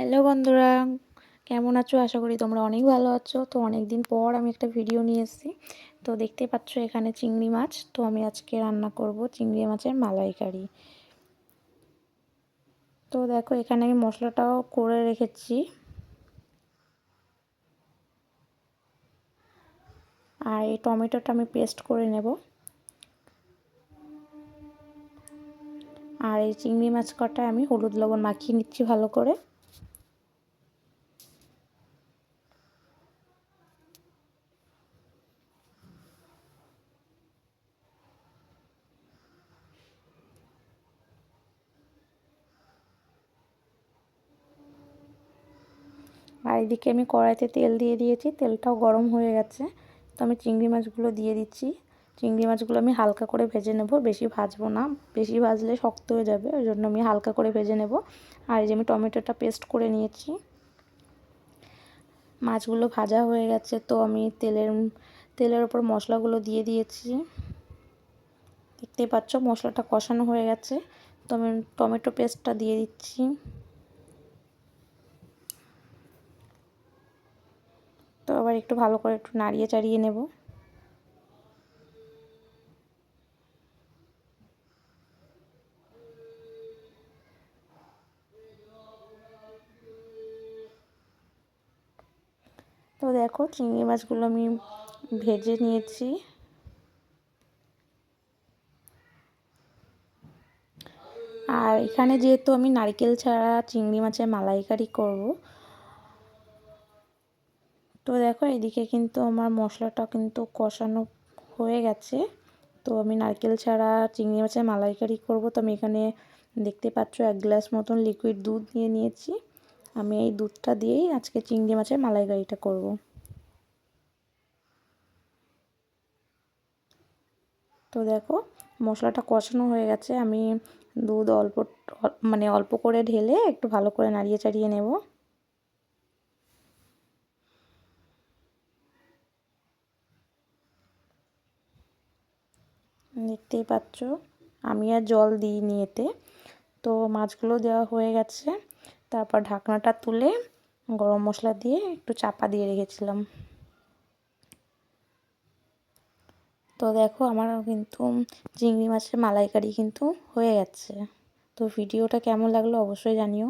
Hello বন্ধুরা, কেমন আছো? আশা করি তোমরা অনেক ভালো আছো। তো অনেক দিন পর আমি একটা ভিডিও নিয়ে এসেছি। তো দেখতেই পাচ্ছ এখানে চিংড়ি মাছ। তো আমি আজকে রান্না করব চিংড়ি মাছের মালাইকারি। তো দেখো এখানে আমি মশলাটাও করে রেখেছি। আর এই টমেটোটা আমি পেস্ট করে নেব। আর এই চিংড়ি মাছ কটায় আমি হলুদ লবণ মাখিয়ে নিচ্ছি ভালো করে। আর এদিকে আমি কড়াইতে তেল দিয়ে দিয়েছি, তেলটাও গরম হয়ে গেছে। তো আমি চিংড়ি মাছগুলো দিয়ে দিচ্ছি। চিংড়ি মাছগুলো আমি হালকা করে ভেজে নেব, বেশি ভাজবো না, বেশি ভাজলে শক্ত হয়ে যাবে, ওই জন্য আমি হালকা করে ভেজে নেব। আর এই যে আমি টমেটোটা পেস্ট করে নিয়েছি। মাছগুলো ভাজা হয়ে গেছে, তো আমি তেলের ওপর মশলাগুলো দিয়ে দিয়েছি। দেখতেই পাচ্ছ মশলাটা কষানো হয়ে গেছে। তো আমি টমেটো পেস্টটা দিয়ে দিচ্ছি। তো আবার একটু ভালো করে একটু নাড়িয়ে চাড়িয়ে নেব। তো দেখো চিংড়ি মাছগুলো আমি ভেজে নিয়েছি। আর এখানে যেহেতু আমি নারকেল ছাড়া চিংড়ি মাছের মালাইকারি করব, তো দেখো এদিকে কিন্তু আমার মশলাটা কিন্তু কষানো হয়ে গেছে। তো আমি নারকেল ছাড়া চিংড়ি মাছের মালাইকারি করব। তো আমি এখানে দেখতে পাচ্ছ 1 গ্লাস মতন লিকুইড দুধ নিয়ে নিয়েছি। আমি এই দুধটা দিয়েই আজকে চিংড়ি মাছের মালাইকারিটা করব। তো দেখো মশলাটা কষানো হয়ে গেছে। আমি দুধ অল্প করে ঢেলে একটু ভালো করে নাড়িয়ে চাড়িয়ে নেব। দেখতেই পাচ্ছ আমি আর জল দিইনি এতে। তো মাছগুলো দেওয়া হয়ে গেছে। তারপর ঢাকনাটা তুলে গরম মশলা দিয়ে একটু চাপা দিয়ে রেখেছিলাম। তো দেখো আমার কিন্তু চিংড়ি মাছের মালাইকারি কিন্তু হয়ে গেছে। তো ভিডিওটা কেমন লাগলো অবশ্যই জানিও।